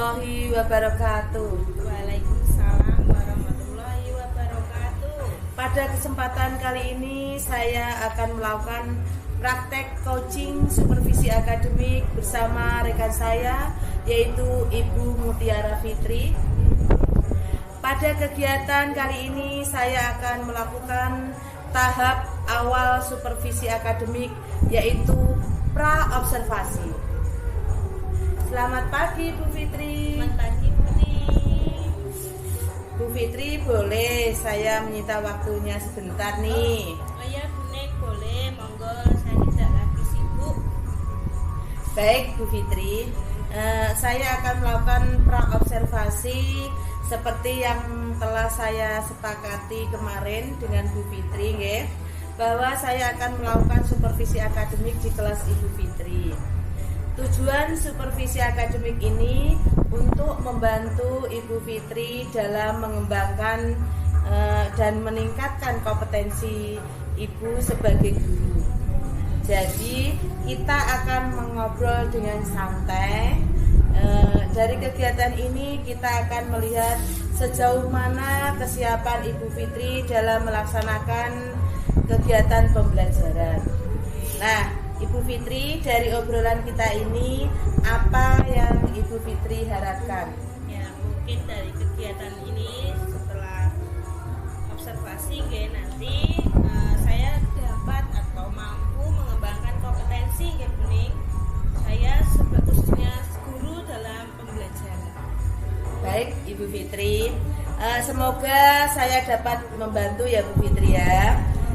warahmatullahi wabarakatuh. Waalaikumsalam warahmatullahi wabarakatuh. Pada kesempatan kali ini saya akan melakukan praktek coaching supervisi akademik bersama rekan saya yaitu Ibu Mutiara Fitri. Pada kegiatan kali ini saya akan melakukan tahap awal supervisi akademik yaitu pra-observasi. Selamat pagi Bu Fitri. Selamat pagi Buni. Bu Fitri, boleh saya menyita waktunya sebentar nih? Oh ya Buni, boleh, monggo, saya tidak lagi sibuk. Baik Bu Fitri, saya akan melakukan pra-observasi seperti yang telah saya sepakati kemarin dengan Bu Fitri, nggih, bahwa saya akan melakukan supervisi akademik di kelas Ibu Fitri. Tujuan supervisi akademik ini untuk membantu Ibu Fitri dalam mengembangkan dan meningkatkan kompetensi Ibu sebagai guru. Jadi kita akan mengobrol dengan santai. Dari kegiatan ini kita akan melihat sejauh mana kesiapan Ibu Fitri dalam melaksanakan kegiatan pembelajaran. Nah, Ibu Fitri, dari obrolan kita ini apa yang Ibu Fitri harapkan? Ya, mungkin dari kegiatan ini setelah observasi nanti saya dapat atau mampu mengembangkan kompetensi Buni. Saya sebagai guru dalam pembelajaran. Baik Ibu Fitri, semoga saya dapat membantu ya Bu Fitri ya.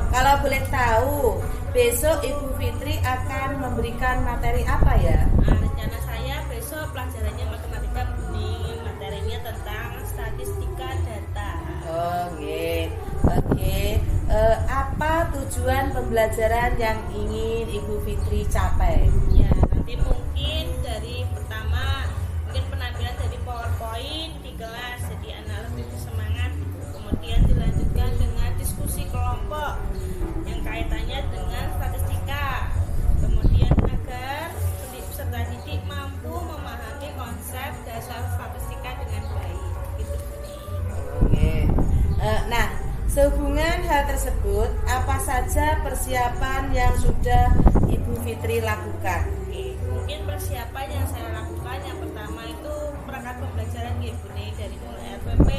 Kalau boleh tahu, besok Ibu Fitri akan memberikan materi apa ya? Rencana saya besok pelajarannya matematika Buni, materinya tentang statistika data. Oke. Apa tujuan pembelajaran yang ingin Ibu Fitri capai? Ya, nanti mungkin dari pertama mungkin penampilan dari PowerPoint di kelas, jadi anak lebih bersemangat. Kemudian dilanjutkan dengan diskusi kelompok yang kaitannya dengan statistika. Kemudian agar peserta didik mampu memahami konsep dasar statistika dengan baik. Gitu. Oke. Nah, sehubungan hal tersebut, apa saja persiapan yang sudah Ibu Fitri lakukan? Mungkin persiapan yang saya lakukan yang pertama itu perangkat pembelajaran Buni, dari mulai RPP,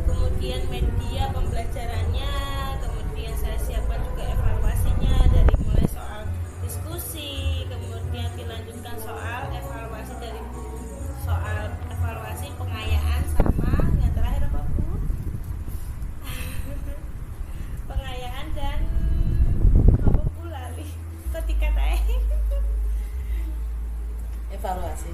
kemudian media pembelajarannya, kemudian saya siapkan juga evaluasinya dari mulai soal diskusi, kemudian dilanjutkan soal evaluasi dari soal evaluasi pengayaan sama yang terakhir apa Bu? Pengayaan dan apa Bu lali? Ketika Evaluasi.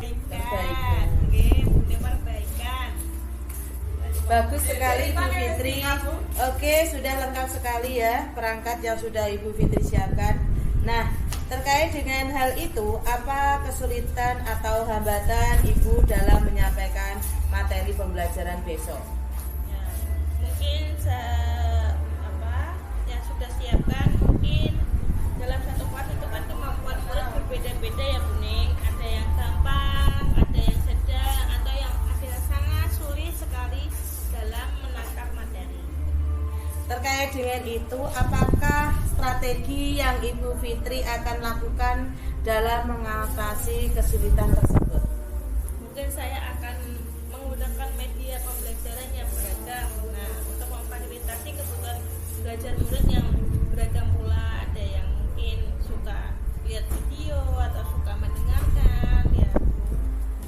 Perbaikan, Buni perbaikan. Bagus sekali Ibu Fitri. Oke, sudah lengkap sekali ya perangkat yang sudah Ibu Fitri siapkan. Nah, terkait dengan hal itu, apa kesulitan atau hambatan Ibu dalam menyampaikan materi pembelajaran besok? Ya, mungkin yang sudah siapkan mungkin dalam satu kelas itu kan kemampuan murid berbeda-beda ya Buni. Ada yang gampang, ada yang sedang, atau yang ada yang sangat sulit sekali dalam menangkap materi. Terkait dengan itu, apakah strategi yang Ibu Fitri akan lakukan dalam mengatasi kesulitan tersebut? Mungkin saya akan menggunakan media pembelajaran yang beragam. Nah, untuk memfasilitasi kebutuhan belajar murid yang beragam pula, ada yang mungkin suka lihat video atau suka mendengarkan, ya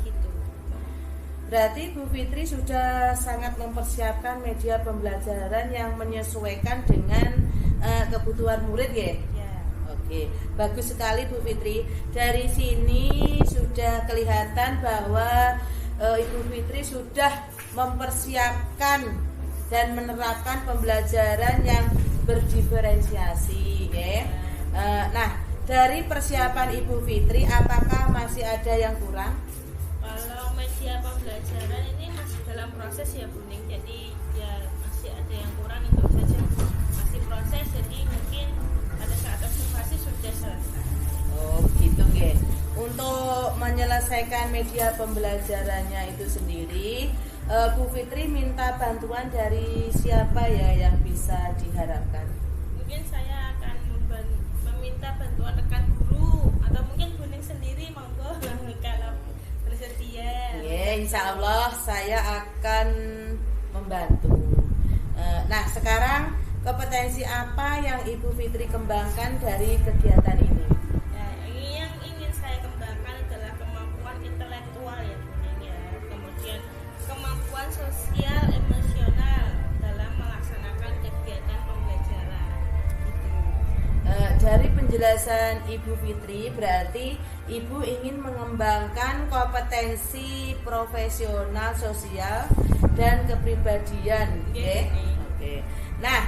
gitu. Berarti Bu Fitri sudah sangat mempersiapkan media pembelajaran yang menyesuaikan dengan kebutuhan murid ya? Ya. Oke, bagus sekali Bu Fitri. Dari sini sudah kelihatan bahwa Ibu Fitri sudah mempersiapkan dan menerapkan pembelajaran yang berdiferensiasi ya. Nah, dari persiapan Ibu Fitri, apakah masih ada yang kurang? Kalau media pembelajaran ini masih dalam proses ya Buni, jadi ya masih ada yang kurang, itu saja masih proses, jadi mungkin pada saat observasi sudah selesai. Oh gitu ya. Untuk menyelesaikan dengan media pembelajarannya itu sendiri, Bu Fitri minta bantuan dari siapa ya yang bisa diharapkan? Mungkin saya akan meminta bantuan rekan guru atau mungkin Buning sendiri, monggo kalau bersedia. Ya, insya Allah saya akan membantu. Nah, sekarang kompetensi apa yang Ibu Fitri kembangkan dari kegiatan ini? Ya, yang ingin saya kembangkan adalah kemampuan intelektual ya Buning ya. Kemudian kemampuan sosial emosional dalam melaksanakan kegiatan pembelajaran. Dari penjelasan Ibu Fitri, berarti Ibu ingin mengembangkan kompetensi profesional, sosial, dan kepribadian. Oke. Nah,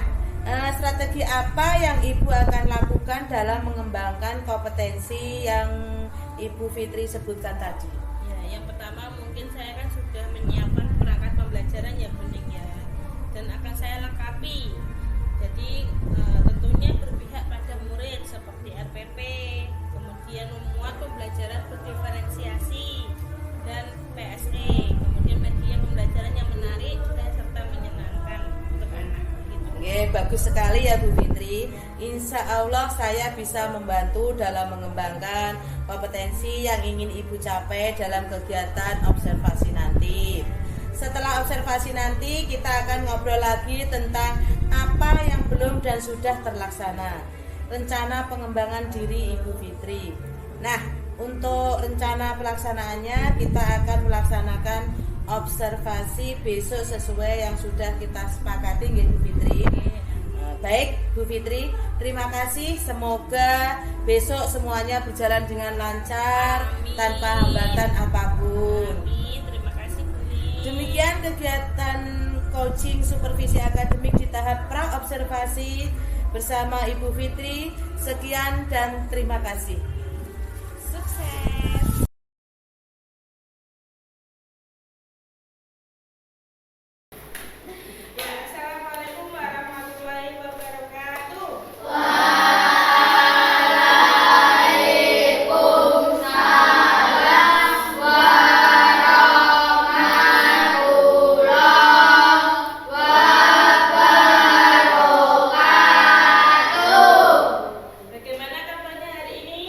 strategi apa yang Ibu akan lakukan dalam mengembangkan kompetensi yang Ibu Fitri sebutkan tadi? Ya, yang pertama mungkin saya kan sudah menyiapkan perangkat pembelajaran ya Buning ya, dan akan saya lengkapi. Jadi tentunya berpihak pada murid seperti RPP, kemudian memuat pembelajaran berdiferensiasi dan PSE, kemudian media pembelajaran yang menarik dan serta menyenangkan untuk anak. Gitu. Oke, bagus sekali ya Bu Fitri. Insya Allah saya bisa membantu dalam mengembangkan kompetensi yang ingin Ibu capai dalam kegiatan observasi nanti. Setelah observasi nanti kita akan ngobrol lagi tentang apa yang belum dan sudah terlaksana, rencana pengembangan diri Ibu Fitri. Nah, untuk rencana pelaksanaannya kita akan melaksanakan observasi besok sesuai yang sudah kita sepakati ya Bu Fitri. Baik Bu Fitri, terima kasih. Semoga besok semuanya berjalan dengan lancar. Amin. Tanpa hambatan apapun. Amin. Terima kasih Buning. Demikian kegiatan coaching supervisi akademik di tahap pra observasi bersama Ibu Fitri. Sekian dan terima kasih. Sukses. Assalamualaikum warahmatullahi wabarakatuh. Bagaimana kabarnya hari ini?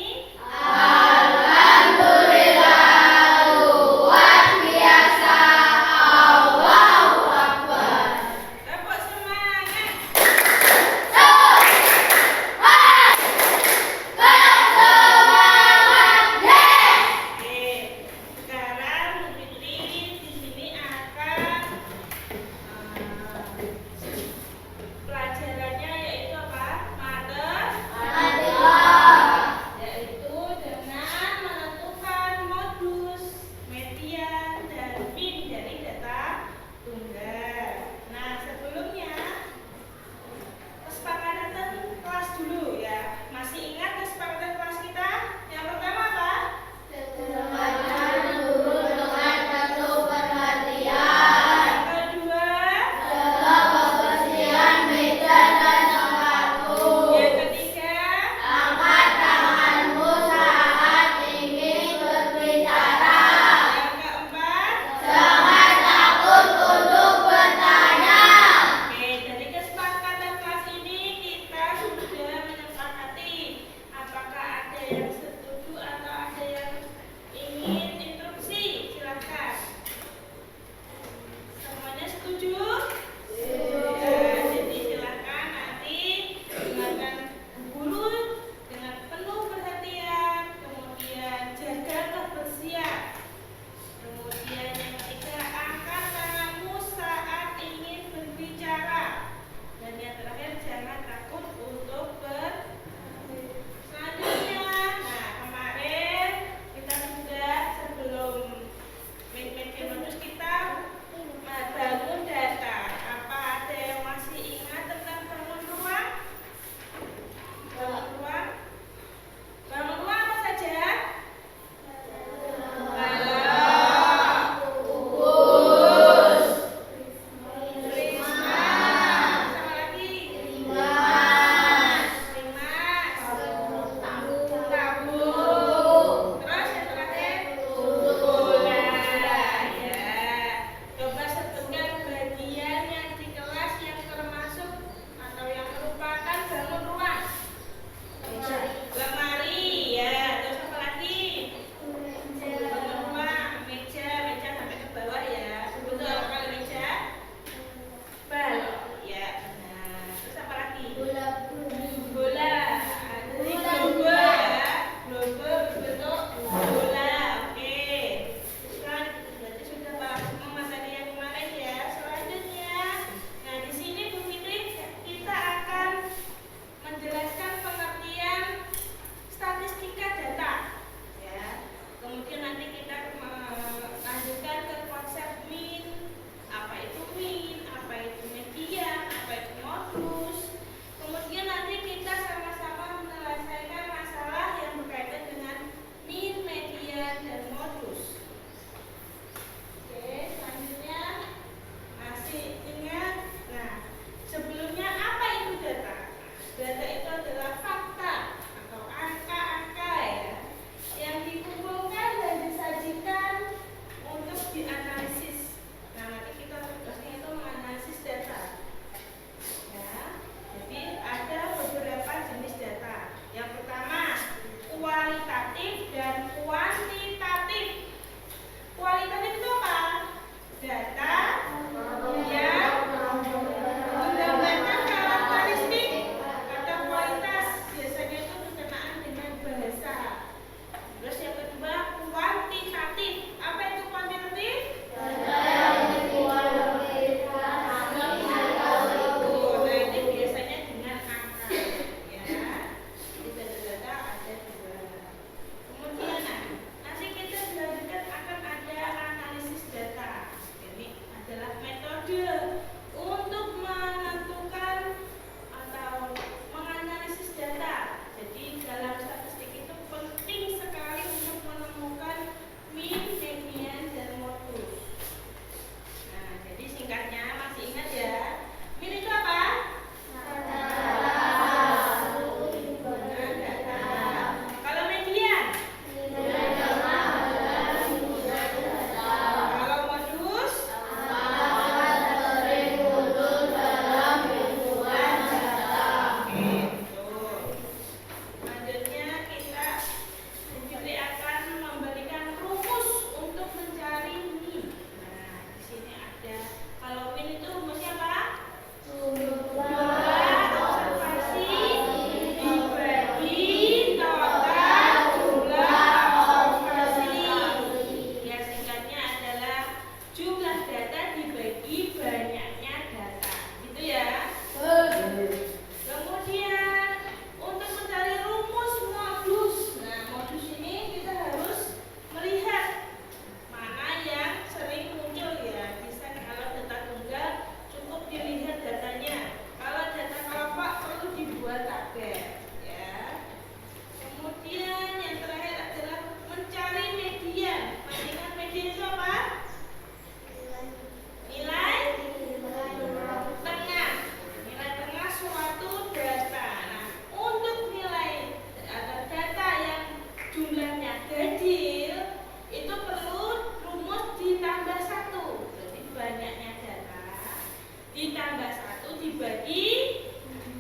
dibagi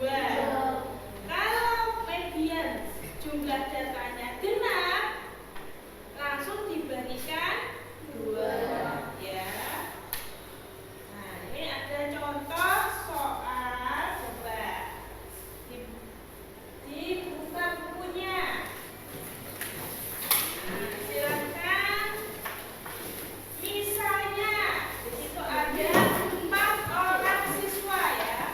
2. Kalau median jumlah datanya genap, langsung diberikan 2 ya. Nah, ini ada contoh soal, coba dibuka bukunya. Nah, silakan. Misalnya di situ ada 4 orang siswa ya.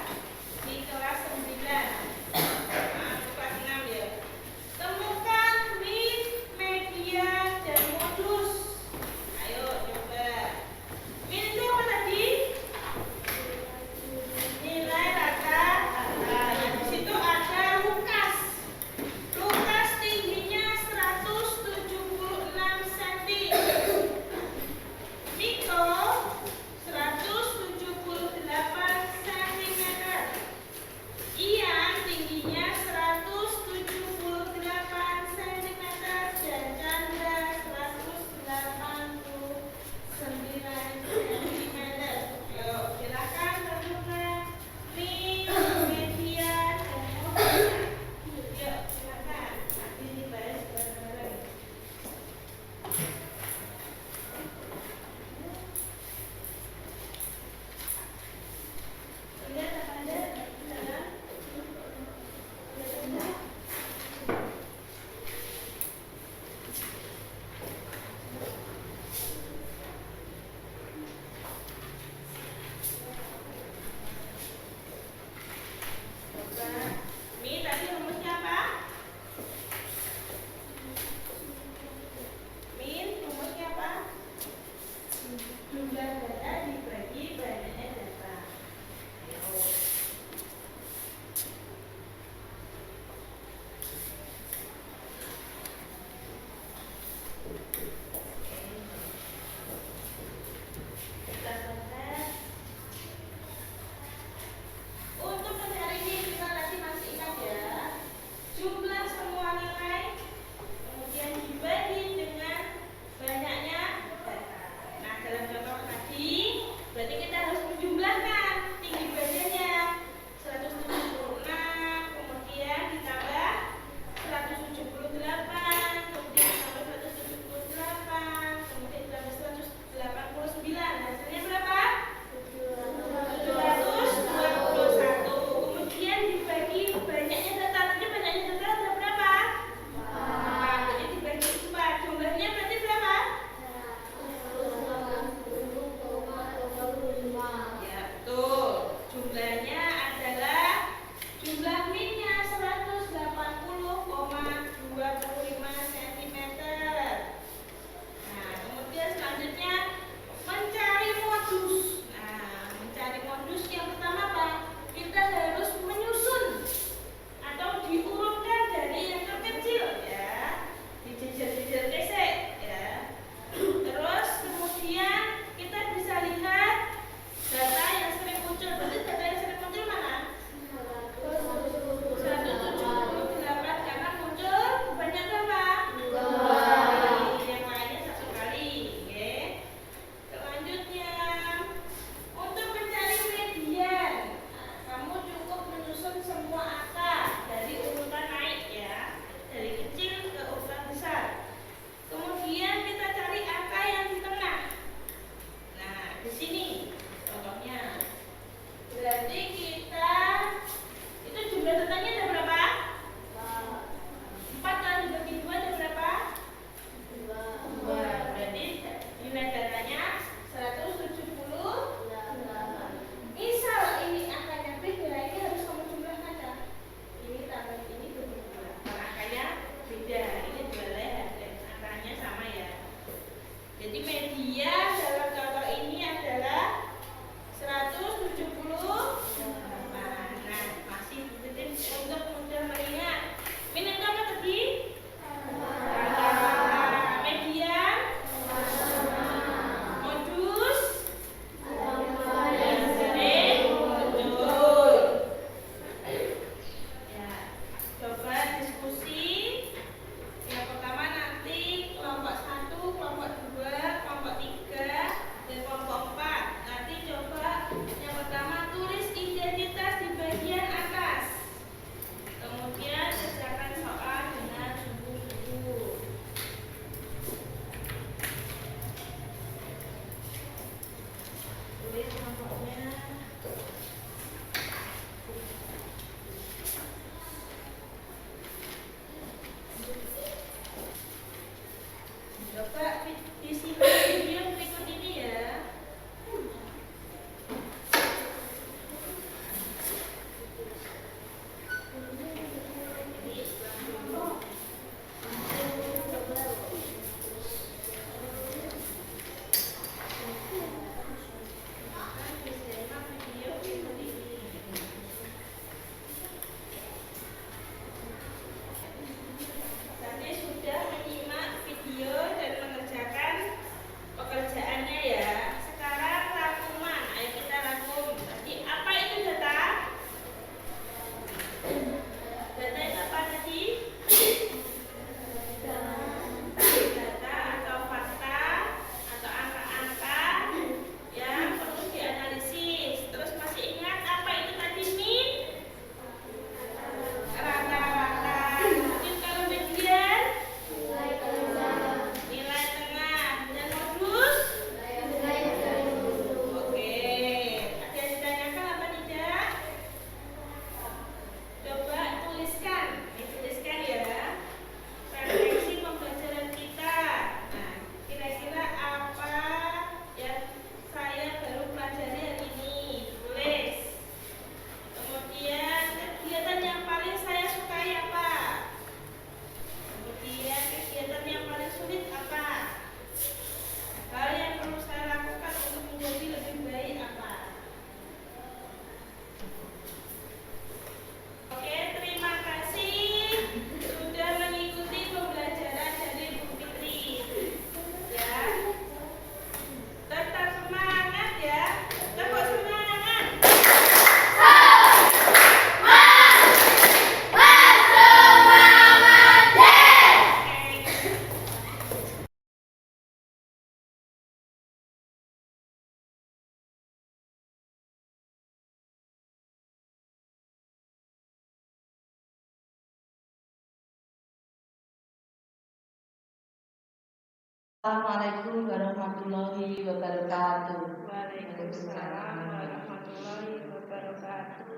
Assalamualaikum warahmatullahi wabarakatuh. Waalaikumsalam warahmatullahi wabarakatuh.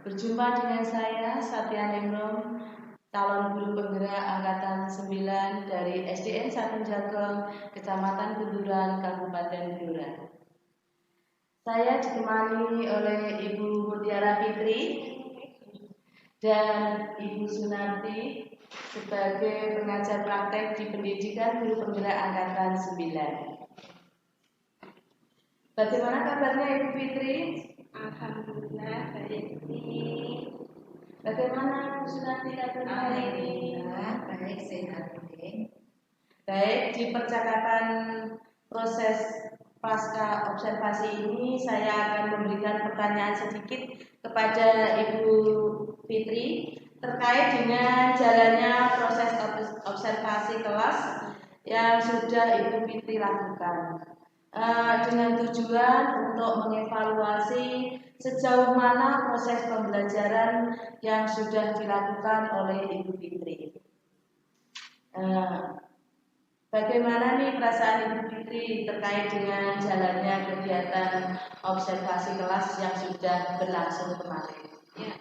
Berjumpa dengan saya Satya Ningrum, calon guru penggerak angkatan 9 dari SDN 1 Jagong, Kecamatan Kunduran, Kabupaten Blora. Saya ditemani oleh Ibu Mutiara Fitri dan Ibu Sunarti sebagai pengajar praktek di Pendidikan Guru Penggerak Angkatan 9. Bagaimana kabarnya Ibu Fitri? Alhamdulillah baik ini. Bagaimana Bu Sunarti kabarnya hari ini? Baik, sehat. Baik, di percakapan proses pasca observasi ini saya akan memberikan pertanyaan sedikit kepada Ibu Fitri terkait dengan jalannya proses observasi kelas yang sudah Ibu Fitri lakukan. Dengan tujuan untuk mengevaluasi sejauh mana proses pembelajaran yang sudah dilakukan oleh Ibu Fitri. Bagaimana nih perasaan Ibu Fitri terkait dengan jalannya kegiatan observasi kelas yang sudah berlangsung kemarin? Ya,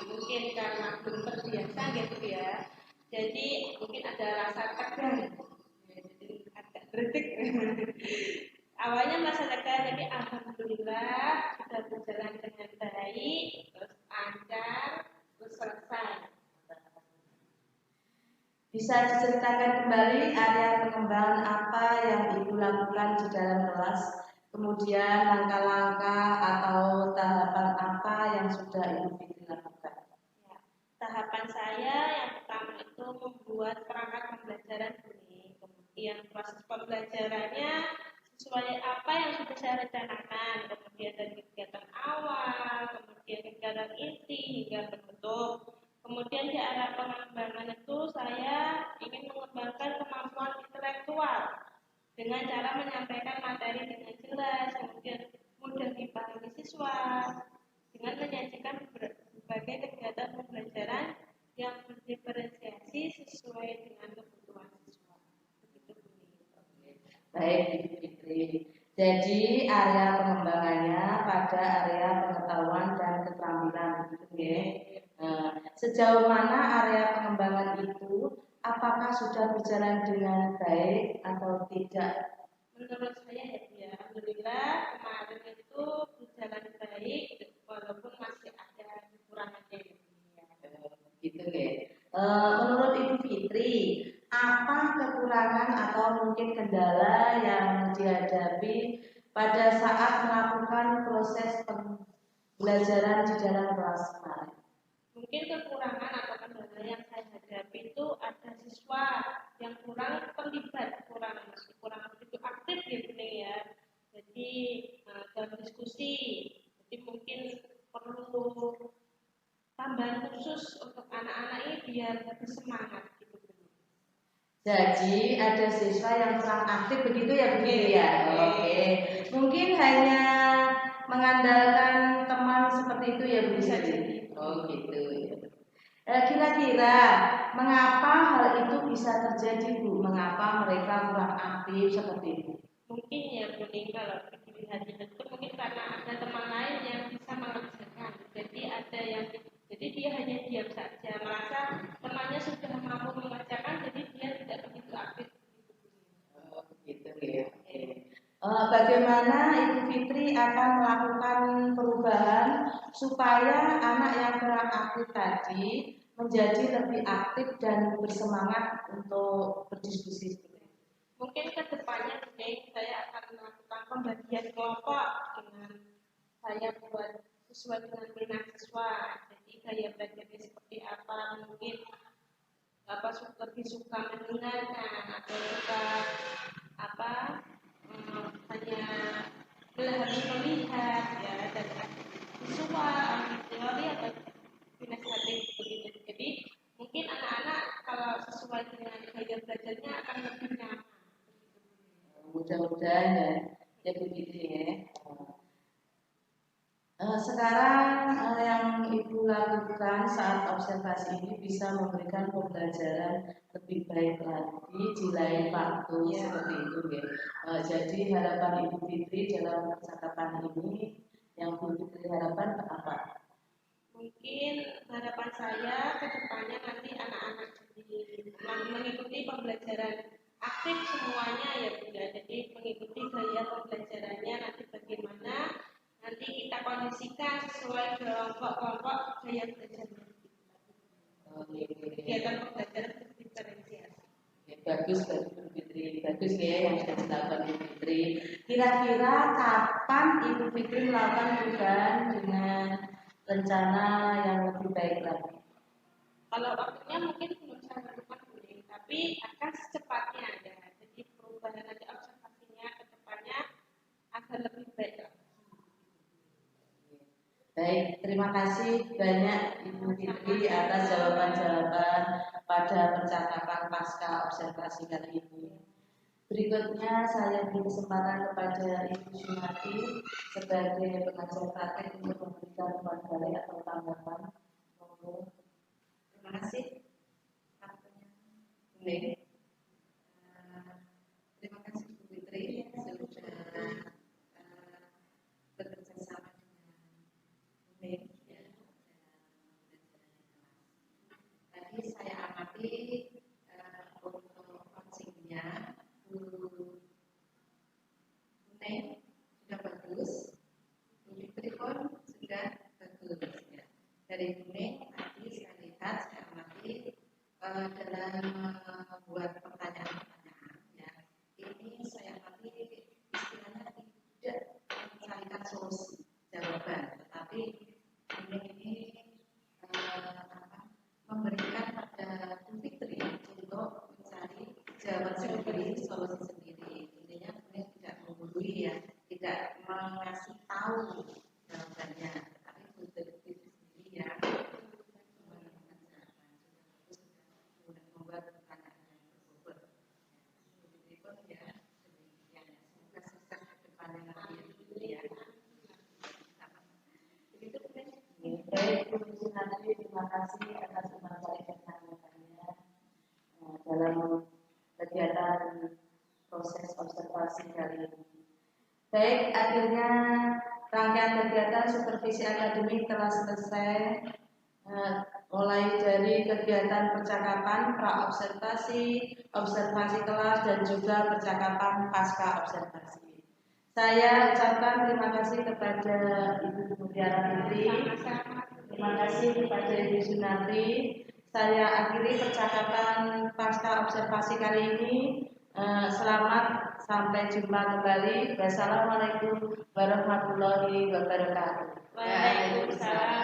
mungkin karena belum terbiasa gitu ya. Jadi mungkin ada rasa tegang. Jadi agak kritik. Awalnya merasa tegang, jadi alhamdulillah sudah berjalan dengan baik, terus lancar, terus selesai. Bisa diceritakan kembali area pengembangan apa yang Ibu lakukan di dalam kelas, kemudian langkah-langkah atau tahapan apa yang sudah Ibu Fitri lakukan? Ya, tahapan saya yang pertama itu membuat perangkat pembelajaran ini, kemudian proses pembelajarannya sesuai apa yang sudah saya rencanakan, kemudian dari kegiatan awal, kemudian kegiatan inti hingga penutup. Kemudian di arah pengembangan itu saya ingin mengembangkan kemampuan intelektual dengan cara menyampaikan materi dengan jelas, kemudian mudah dipahami siswa dengan menyajikan berbagai kegiatan pembelajaran yang berdiferensiasi sesuai dengan kebutuhan siswa. Begitu Buni. Baik Ibu Fitri. Jadi area pengembangannya pada area pengetahuan dan keterampilan gitu ya. Sejauh mana area pengembangan itu, apakah sudah berjalan dengan baik atau tidak? Menurut saya ya, alhamdulillah kemarin itu berjalan baik walaupun masih ada kekurangannya ya. Gitu ya. Menurut Ibu Fitri, apa kekurangan atau mungkin kendala yang dihadapi pada saat melakukan proses pembelajaran di dalam kelas kemarin? Mungkin kekurangan atau kendala yang saya hadapi itu ada siswa yang kurang terlibat, kurang begitu aktif gitu ya. Jadi dalam diskusi, jadi mungkin perlu tambahan khusus untuk anak-anak ini biar lebih semangat gitu. Jadi ada siswa yang kurang aktif begitu ya Bu Fitri ya? Oke. Mungkin hanya mengandalkan teman seperti itu ya Bu Fitri? Oh gitu. Kira-kira mengapa hal itu bisa terjadi Bu? Mengapa mereka kurang aktif seperti itu? Mungkin ya Buni, kalau dilihat itu mungkin karena ada teman lain yang bisa mengerjakan. Jadi dia hanya diam saja, merasa temannya sudah mampu mengerjakan, jadi dia tidak begitu aktif. Oh gitu ya. Bagaimana Ibu Fitri akan melakukan perubahan supaya anak yang kurang aktif tadi menjadi lebih aktif dan bersemangat untuk berdiskusi? Mungkin ke depannya saya akan melakukan pembagian kelompok dengan saya buat sesuai dengan minat siswa. Jadi gaya belajarnya seperti apa, mungkin lebih suka mendengarkan atau suka hanya harus melihat ya dari visual, teori atau kinestetik begitu. Jadi mungkin anak-anak kalau sesuai dengan gaya belajarnya akan lebih nyaman. Mudah-mudahan ya begitu ya. Sekarang yang Ibu lakukan saat observasi ini bisa memberikan pembelajaran lebih baik lagi di lain waktu seperti itu ya. Jadi harapan Ibu Fitri dalam percakapan ini yang Bu Fitri harapkan apa? Mungkin harapan saya ke depannya nanti anak-anak mengikuti pembelajaran aktif semuanya ya Bu ya. Jadi mengikuti gaya pembelajarannya nanti bagaimana nanti kita kondisikan sesuai kelompok-kelompok gaya belajarnya. Kegiatan pembelajaran diferensiasi. Bagus Bu Fitri, bagus ya yang sudah dilakukan Ibu Fitri. Kira-kira kapan Ibu Fitri melakukan perubahan dengan rencana yang lebih baik lagi? Kalau waktunya mungkin belum saya tentukan boleh, tapi akan secepatnya ya. Jadi perubahan nanti observasinya ke depannya akan lebih baik lagi. Baik, terima kasih banyak Ibu Fitri atas jawaban-jawaban pada percakapan pasca observasi kali ini. Berikutnya saya beri kesempatan kepada Ibu Sunati sebagai pengajar praktek untuk memberikan umpan balik atau tanggapan. Terima kasih. Baik. Terima kasih Bu Fitri sudah bekerja sama dengan baik ya. Tadi saya amati untuk coachingnya Bu Neng sudah bagus, Bu Fitri pun sudah bagus ya. Dari Bu Neng tadi saya lihat, saya amati dalam membuat pertanyaan-pertanyaan ya, ini saya amati istilahnya tidak mencarikan solusi jawaban, tetapi ini memberikan pada Bu Fitri untuk mencari jawaban sendiri, solusi sendiri. Intinya kemudian tidak menggurui ya, tidak mengasih tahu jawabannya, tetapi Bu Fitri sendiri ya membuat pertanyaan yang berbobot. Begitu pun ya, demikian. Semoga sukses ke depannya lagi ya. Begitu pun. Baik, Bu Sunati, terima kasih atas umpan balik dan tanggapannya dalam kegiatan proses observasi kali ini. Baik, akhirnya rangkaian kegiatan supervisi akademik telah selesai. Mulai dari kegiatan percakapan pra-observasi, observasi kelas, dan juga percakapan pasca observasi. Saya ucapkan terima kasih kepada Ibu Mutiara Fitri, terima kasih kepada Ibu Sunati. Saya akhiri percakapan pasca observasi kali ini. Selamat, sampai jumpa kembali. Wassalamualaikum warahmatullahi wabarakatuh. Waalaikumsalam.